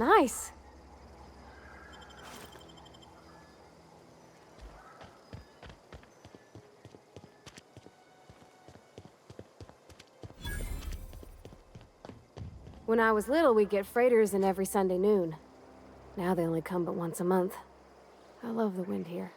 Nice. When I was little, we'd get freighters in every Sunday noon. Now they only come but once a month. I love the wind here.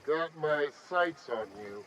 Got my sights on you.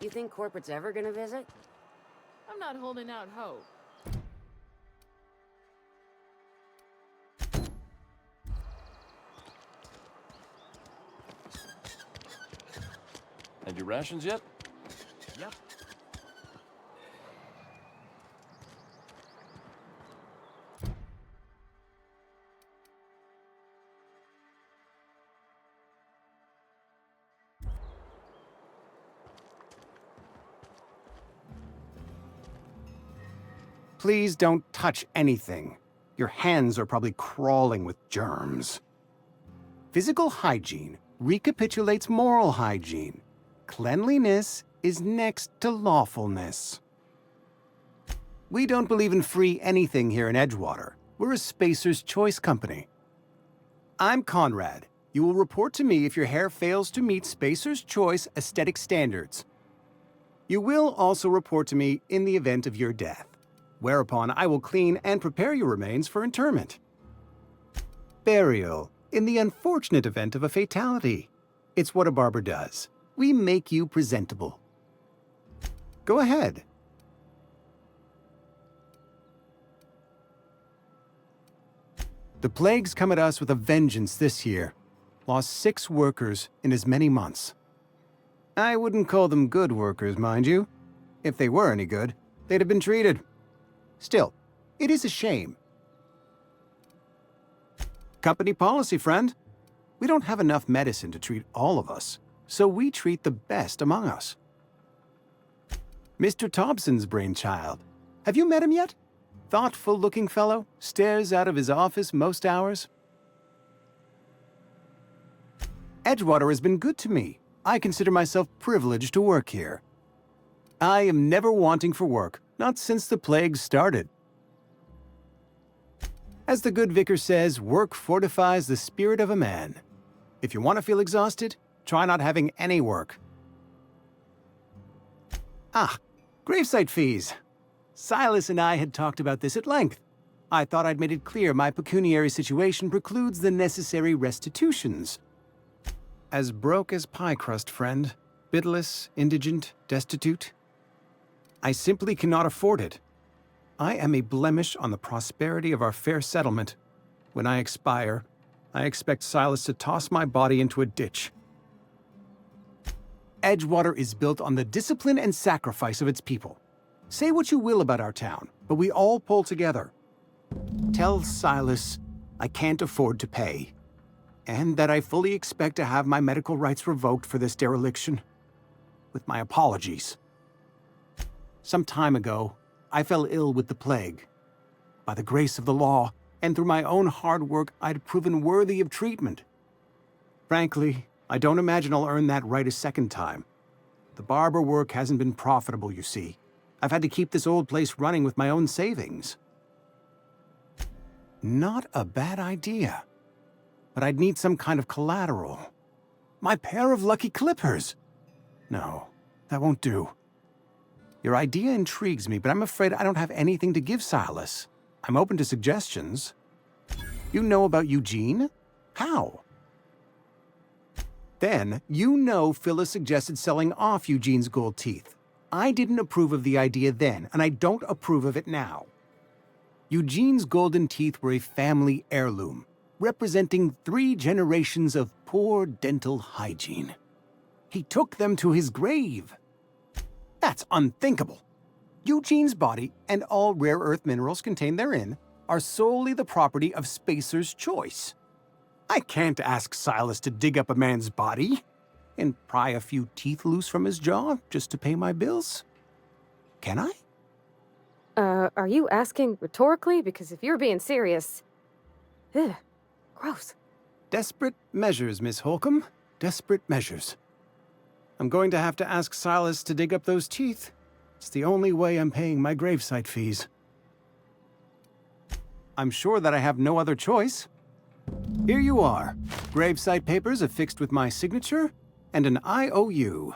You think corporate's ever gonna visit? I'm not holding out hope. Had your rations yet? Yep. Please don't touch anything. Your hands are probably crawling with germs. Physical hygiene recapitulates moral hygiene. Cleanliness is next to lawfulness. We don't believe in free anything here in Edgewater. We're a Spacer's Choice company. I'm Conrad. You will report to me if your hair fails to meet Spacer's Choice aesthetic standards. You will also report to me in the event of your death, whereupon I will clean and prepare your remains for interment. Burial, in the unfortunate event of a fatality. It's what a barber does. We make you presentable. Go ahead. The plague's come at us with a vengeance this year. Lost 6 workers in as many months. I wouldn't call them good workers, mind you. If they were any good, they'd have been treated. Still, it is a shame. Company policy, friend. We don't have enough medicine to treat all of us, so we treat the best among us. Mr. Thompson's brainchild. Have you met him yet? Thoughtful-looking fellow, stares out of his office most hours. Edgewater has been good to me. I consider myself privileged to work here. I am never wanting for work, not since the plague started. As the good vicar says, work fortifies the spirit of a man. If you want to feel exhausted, try not having any work. Gravesite fees. Silas and I had talked about this at length. I thought I'd made it clear my pecuniary situation precludes the necessary restitutions. As broke as pie crust, friend. Bitless, indigent, destitute. I simply cannot afford it. I am a blemish on the prosperity of our fair settlement. When I expire, I expect Silas to toss my body into a ditch. Edgewater is built on the discipline and sacrifice of its people. Say what you will about our town, but we all pull together. Tell Silas I can't afford to pay, and that I fully expect to have my medical rights revoked for this dereliction. With my apologies. Some time ago, I fell ill with the plague. By the grace of the law, and through my own hard work, I'd proven worthy of treatment. Frankly, I don't imagine I'll earn that right a second time. The barber work hasn't been profitable, you see. I've had to keep this old place running with my own savings. Not a bad idea. But I'd need some kind of collateral. My pair of lucky clippers! No, that won't do. Your idea intrigues me, but I'm afraid I don't have anything to give Silas. I'm open to suggestions. You know about Eugene? How? Then, you know Phyllis suggested selling off Eugene's gold teeth. I didn't approve of the idea then, and I don't approve of it now. Eugene's golden teeth were a family heirloom, representing 3 generations of poor dental hygiene. He took them to his grave. That's unthinkable. Eugene's body and all rare earth minerals contained therein are solely the property of Spacer's choice. I can't ask Silas to dig up a man's body and pry a few teeth loose from his jaw just to pay my bills. Can I? Are you asking rhetorically? Because if you're being serious... Ugh, gross. Desperate measures, Miss Holcomb. Desperate measures. I'm going to have to ask Silas to dig up those teeth. It's the only way I'm paying my gravesite fees. I'm sure that I have no other choice. Here you are. Gravesite papers affixed with my signature and an IOU.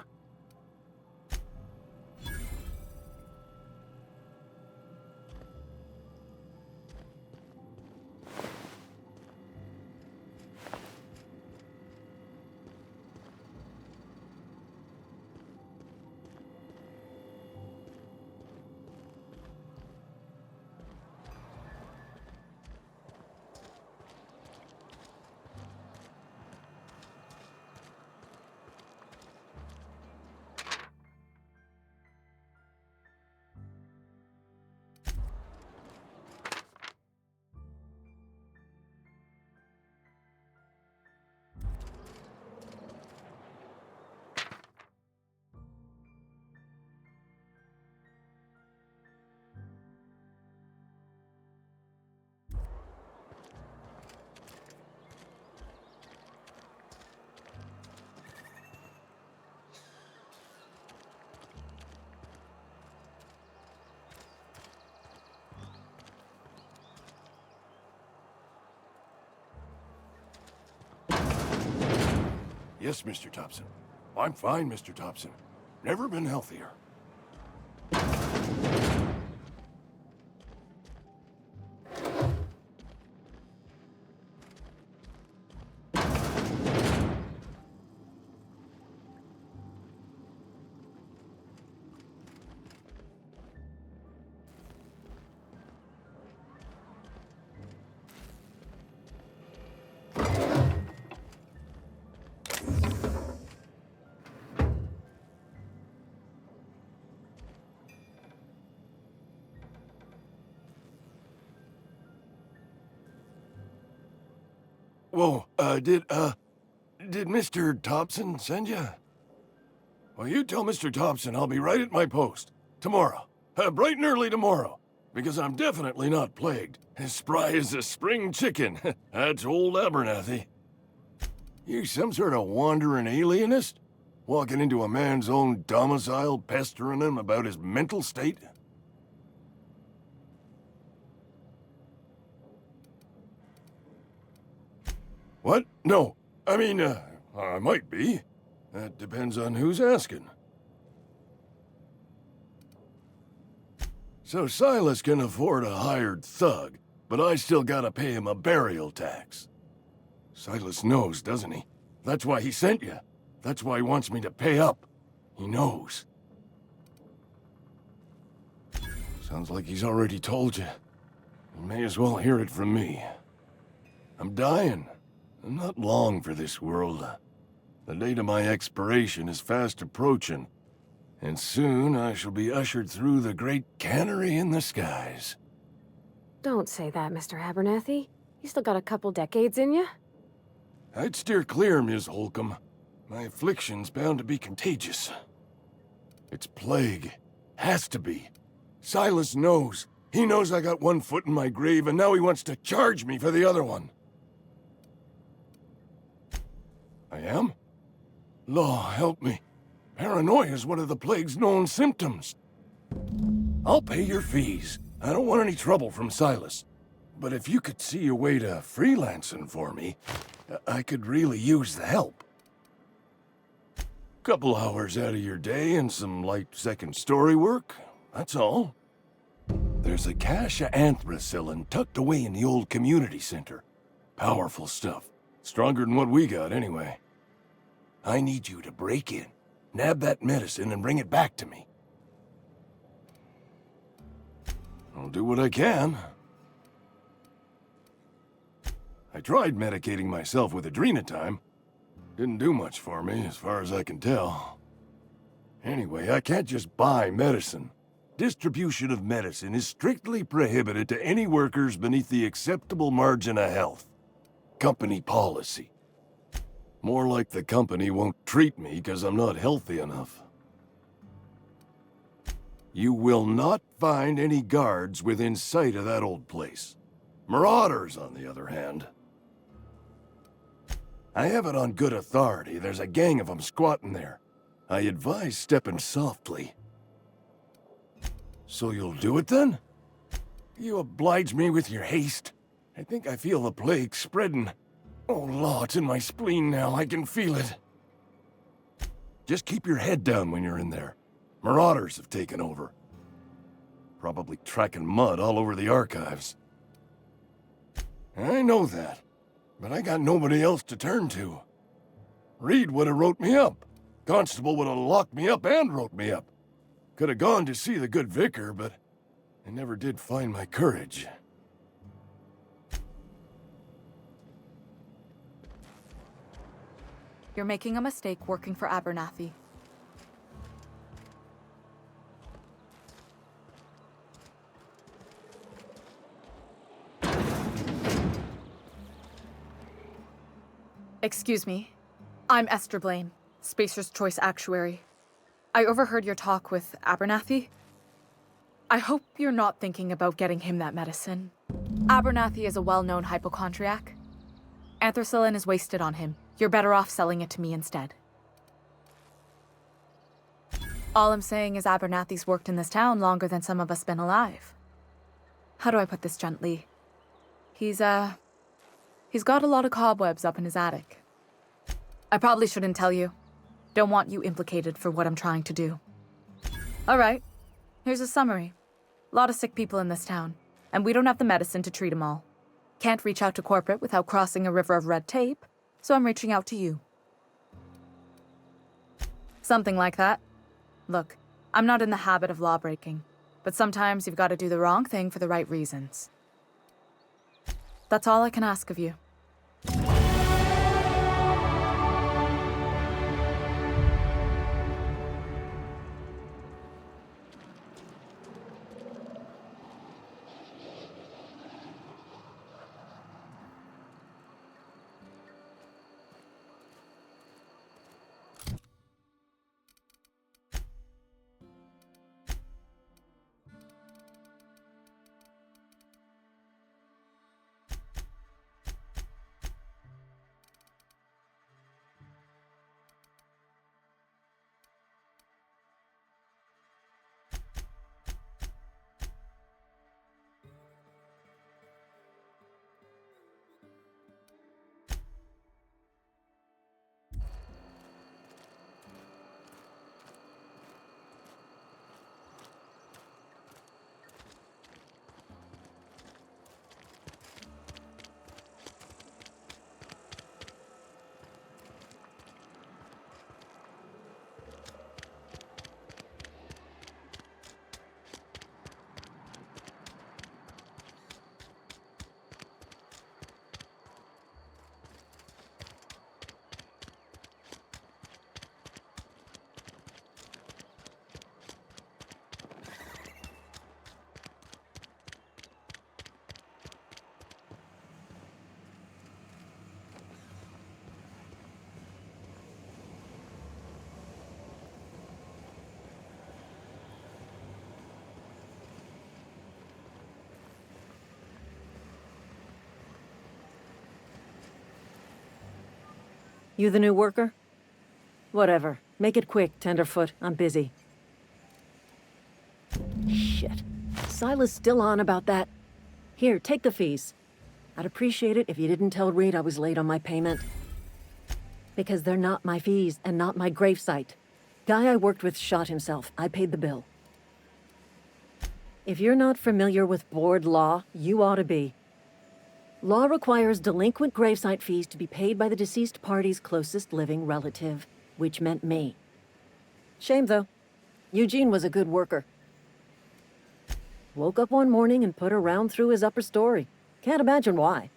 Yes, Mr. Thompson. I'm fine, Mr. Thompson. Never been healthier. Whoa, Did Mr. Thompson send you? Well, you tell Mr. Thompson I'll be right at my post. Tomorrow. Bright and early tomorrow. Because I'm definitely not plagued. As spry as a spring chicken. That's old Abernathy. You some sort of wandering alienist? Walking into a man's own domicile, pestering him about his mental state? What? No. I mean, I might be. That depends on who's asking. So Silas can afford a hired thug, but I still gotta pay him a burial tax. Silas knows, doesn't he? That's why he sent you. That's why he wants me to pay up. He knows. Sounds like he's already told you. You may as well hear it from me. I'm dying. I'm not long for this world. The date of my expiration is fast approaching, and soon I shall be ushered through the great cannery in the skies. Don't say that, Mr. Abernathy. You still got a couple decades in you. I'd steer clear, Ms. Holcomb. My affliction's bound to be contagious. It's plague. Has to be. Silas knows. He knows I got one foot in my grave, and now he wants to charge me for the other one. I am? Law, help me. Paranoia is one of the plague's known symptoms. I'll pay your fees. I don't want any trouble from Silas. But if you could see your way to freelancing for me, I could really use the help. Couple hours out of your day and some light second-story work, that's all. There's a cache of anthracillin tucked away in the old community center. Powerful stuff. Stronger than what we got, anyway. I need you to break in, nab that medicine, and bring it back to me. I'll do what I can. I tried medicating myself with adrenatime. Didn't do much for me, as far as I can tell. Anyway, I can't just buy medicine. Distribution of medicine is strictly prohibited to any workers beneath the acceptable margin of health. Company policy. More like the company won't treat me because I'm not healthy enough. You will not find any guards within sight of that old place. Marauders, on the other hand. I have it on good authority. There's a gang of them squatting there. I advise stepping softly. So you'll do it then? You oblige me with your haste. I think I feel the plague spreading. Oh, law, it's in my spleen now. I can feel it. Just keep your head down when you're in there. Marauders have taken over. Probably tracking mud all over the archives. I know that, but I got nobody else to turn to. Reed would have wrote me up. Constable would have locked me up and wrote me up. Could have gone to see the good vicar, but I never did find my courage. You're making a mistake working for Abernathy. Excuse me. I'm Esther Blaine, Spacer's Choice Actuary. I overheard your talk with Abernathy. I hope you're not thinking about getting him that medicine. Abernathy is a well-known hypochondriac. Anthracillin is wasted on him. You're better off selling it to me instead. All I'm saying is Abernathy's worked in this town longer than some of us been alive. How do I put this gently? He's got a lot of cobwebs up in his attic. I probably shouldn't tell you. Don't want you implicated for what I'm trying to do. All right, here's a summary. A lot of sick people in this town, and we don't have the medicine to treat them all. Can't reach out to corporate without crossing a river of red tape, so I'm reaching out to you. Something like that. Look, I'm not in the habit of law-breaking, but sometimes you've got to do the wrong thing for the right reasons. That's all I can ask of you. You the new worker? Whatever. Make it quick, Tenderfoot. I'm busy. Shit. Silas still on about that. Here, take the fees. I'd appreciate it if you didn't tell Reed I was late on my payment. Because they're not my fees and not my gravesite. Guy I worked with shot himself. I paid the bill. If you're not familiar with board law, you ought to be. Law requires delinquent gravesite fees to be paid by the deceased party's closest living relative, which meant me. Shame, though. Eugene was a good worker. Woke up one morning and put a round through his upper story. Can't imagine why.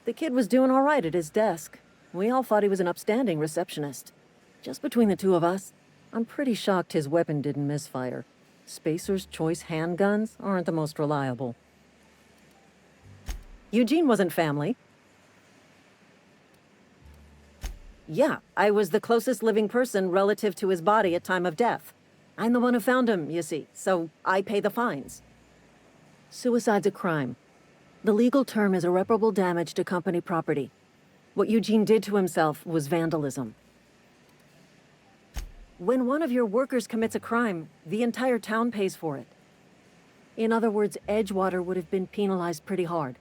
The kid was doing all right at his desk. We all thought he was an upstanding receptionist. Just between the two of us, I'm pretty shocked his weapon didn't misfire. Spacer's Choice handguns aren't the most reliable. Eugene wasn't family. Yeah, I was the closest living person relative to his body at time of death. I'm the one who found him, you see, so I pay the fines. Suicide's a crime. The legal term is irreparable damage to company property. What Eugene did to himself was vandalism. When one of your workers commits a crime, the entire town pays for it. In other words, Edgewater would have been penalized pretty hard.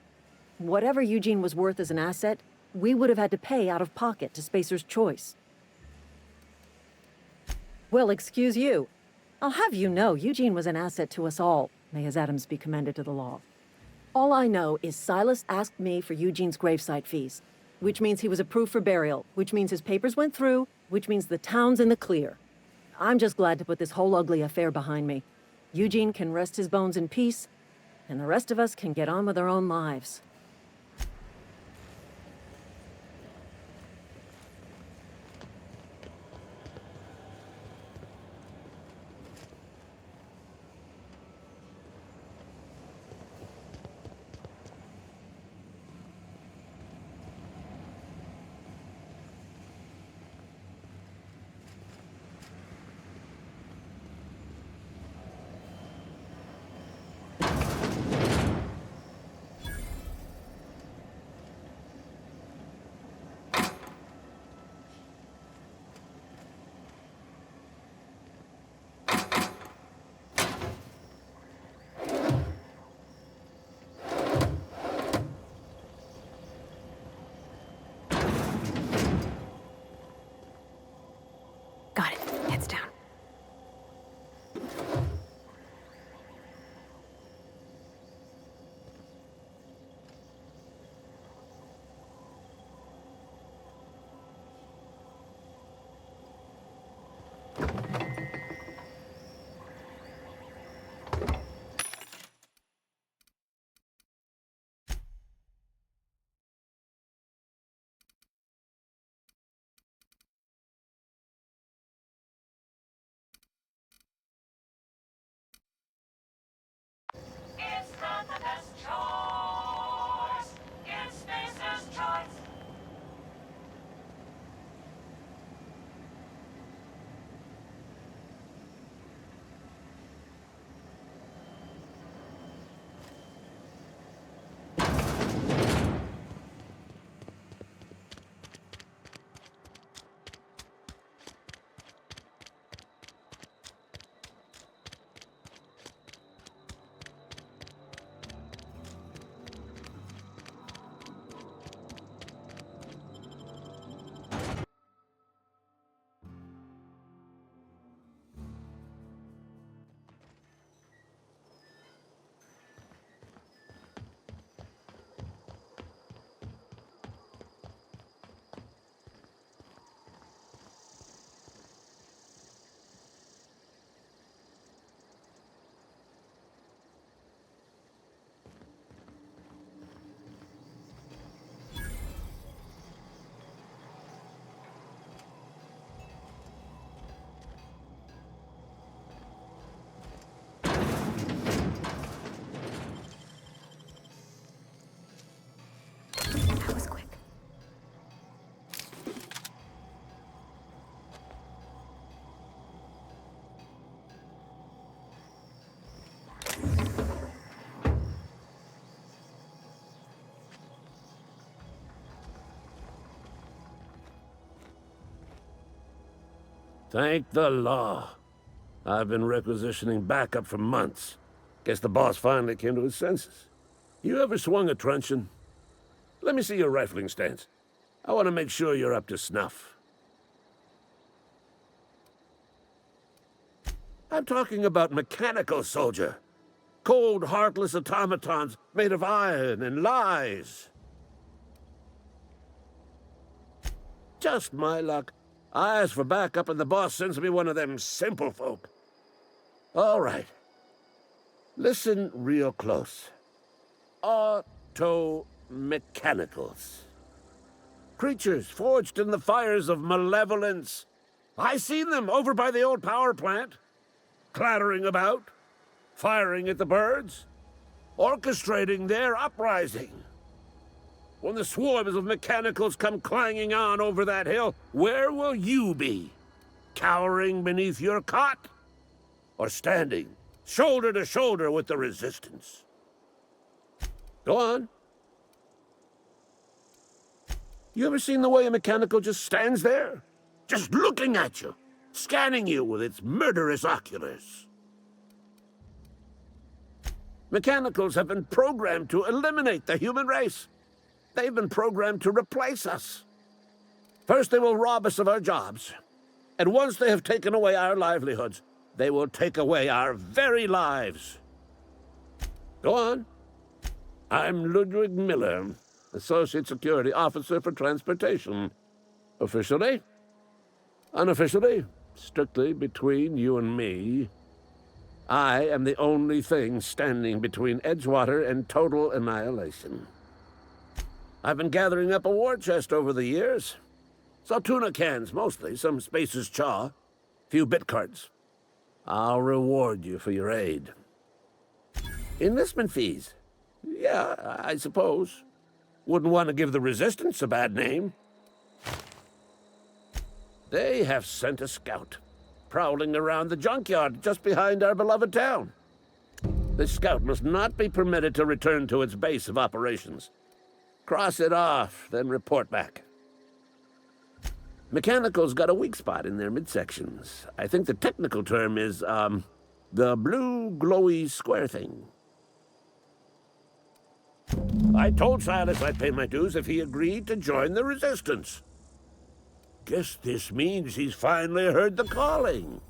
Whatever Eugene was worth as an asset, we would have had to pay out of pocket to Spacer's Choice. Well, excuse you. I'll have you know, Eugene was an asset to us all. May his atoms be commended to the law. All I know is Silas asked me for Eugene's gravesite fees, which means he was approved for burial, which means his papers went through, which means the town's in the clear. I'm just glad to put this whole ugly affair behind me. Eugene can rest his bones in peace, and the rest of us can get on with our own lives. Thank the law. I've been requisitioning backup for months. Guess the boss finally came to his senses. You ever swung a truncheon? Let me see your rifling stance. I want to make sure you're up to snuff. I'm talking about mechanical, soldier. Cold, heartless automatons made of iron and lies. Just my luck. I ask for backup and the boss sends me one of them simple folk. All right. Listen real close. Auto-mechanicals. Creatures forged in the fires of malevolence. I seen them over by the old power plant. Clattering about, firing at the birds, orchestrating their uprising. When the swarms of mechanicals come clanging on over that hill, where will you be? Cowering beneath your cot? Or standing, shoulder to shoulder with the resistance? Go on. You ever seen the way a mechanical just stands there? Just looking at you, scanning you with its murderous oculars. Mechanicals have been programmed to eliminate the human race. They've been programmed to replace us. First, they will rob us of our jobs. And once they have taken away our livelihoods, they will take away our very lives. Go on. I'm Ludwig Miller, Associate Security Officer for Transportation. Officially, unofficially, strictly between you and me, I am the only thing standing between Edgewater and total annihilation. I've been gathering up a war chest over the years. Saw tuna cans, mostly, some Spacer's chaw, few bit cards. I'll reward you for your aid. Enlistment fees. Yeah, I suppose. Wouldn't want to give the Resistance a bad name. They have sent a scout, prowling around the junkyard just behind our beloved town. This scout must not be permitted to return to its base of operations. Cross it off, then report back. Mechanicals got a weak spot in their midsections. I think the technical term is, the blue glowy square thing. I told Silas I'd pay my dues if he agreed to join the Resistance. Guess this means he's finally heard the calling.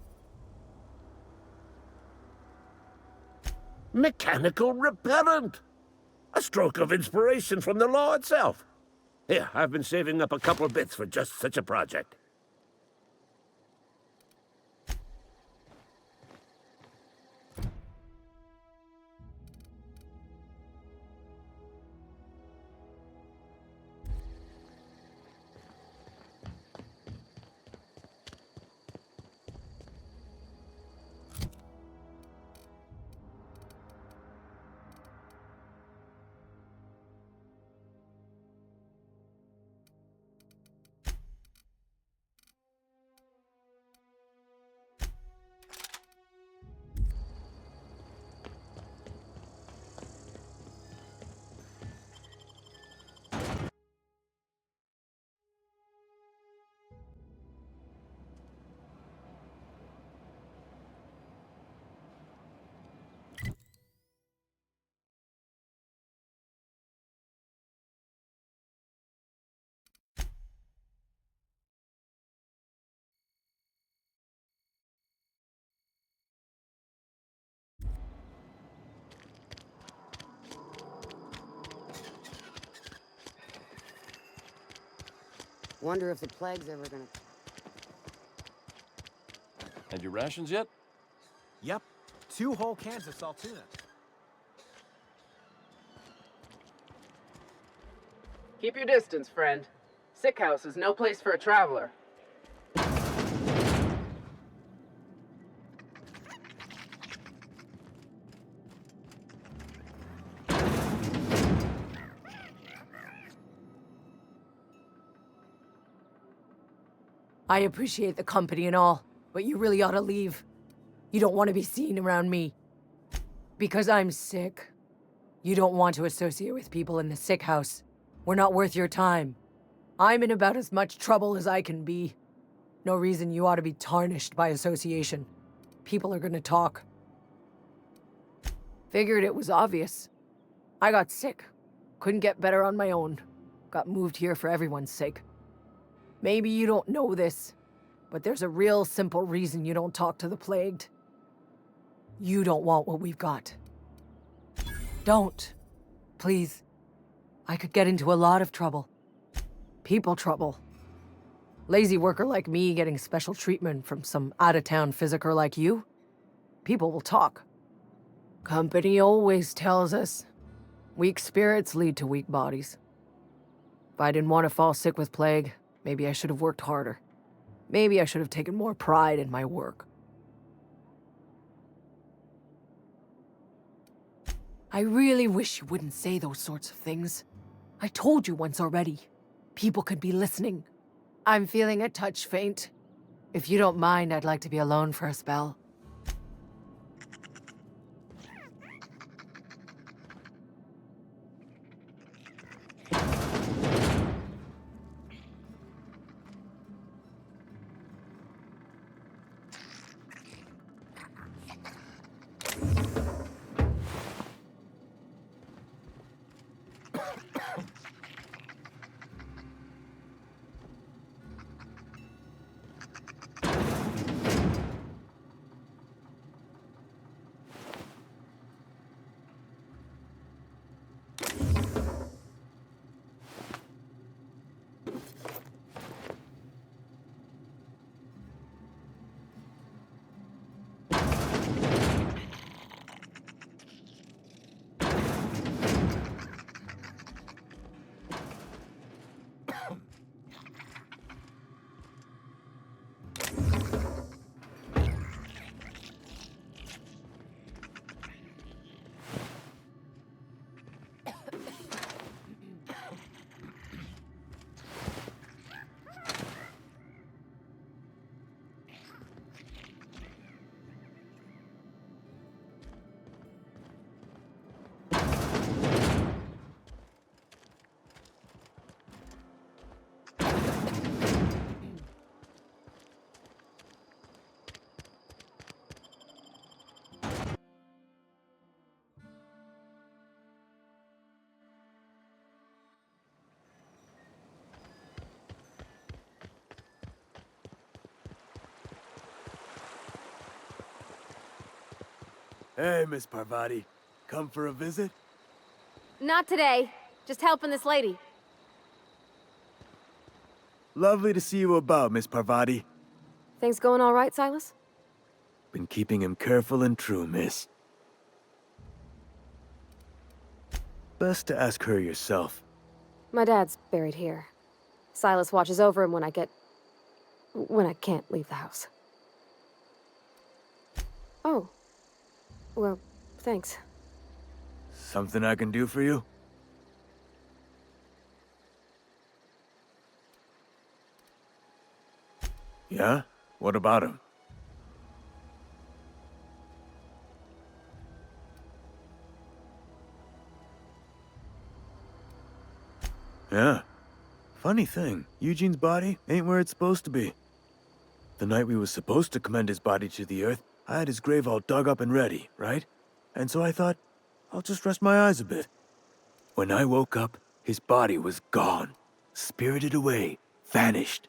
Mechanical repellent! A stroke of inspiration from the law itself. Here, I've been saving up a couple bits for just such a project. Wonder if the plague's ever gonna... Had your rations yet? Yep. 2 whole cans of salt tuna. Keep your distance, friend. Sick house is no place for a traveler. I appreciate the company and all, but you really ought to leave. You don't want to be seen around me. Because I'm sick. You don't want to associate with people in the sick house. We're not worth your time. I'm in about as much trouble as I can be. No reason you ought to be tarnished by association. People are gonna talk. Figured it was obvious. I got sick. Couldn't get better on my own. Got moved here for everyone's sake. Maybe you don't know this, but there's a real simple reason you don't talk to the plagued. You don't want what we've got. Don't. Please. I could get into a lot of trouble. People trouble. Lazy worker like me getting special treatment from some out-of-town physiker like you? People will talk. Company always tells us, weak spirits lead to weak bodies. If I didn't want to fall sick with plague, maybe I should have worked harder. Maybe I should have taken more pride in my work. I really wish you wouldn't say those sorts of things. I told you once already. People could be listening. I'm feeling a touch faint. If you don't mind, I'd like to be alone for a spell. Hey, Miss Parvati. Come for a visit? Not today. Just helping this lady. Lovely to see you about, Miss Parvati. Things going all right, Silas? Been keeping him careful and true, miss. Best to ask her yourself. My dad's buried here. Silas watches over him when I can't leave the house. Oh. Well, thanks. Something I can do for you? Yeah? What about him? Yeah. Funny thing, Eugene's body ain't where it's supposed to be. The night we was supposed to commend his body to the earth, I had his grave all dug up and ready, right? And so I thought, I'll just rest my eyes a bit. When I woke up, his body was gone. Spirited away. Vanished.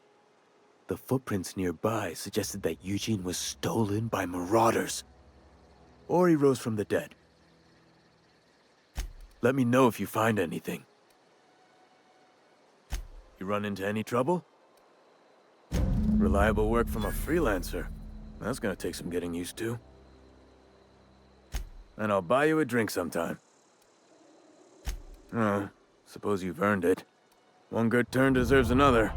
The footprints nearby suggested that Eugene was stolen by marauders. Or he rose from the dead. Let me know if you find anything. You run into any trouble? Reliable work from a freelancer. That's gonna take some getting used to. And I'll buy you a drink sometime. Oh, suppose you've earned it. One good turn deserves another.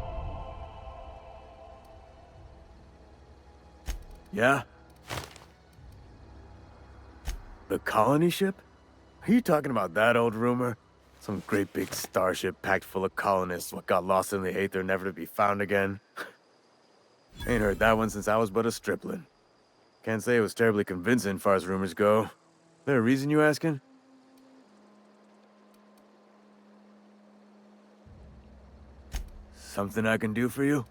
Yeah? The colony ship? Are you talking about that old rumor? Some great big starship packed full of colonists what got lost in the aether never to be found again? Ain't heard that one since I was but a stripling. Can't say it was terribly convincing far as rumors go. There a reason you asking? Something I can do for you?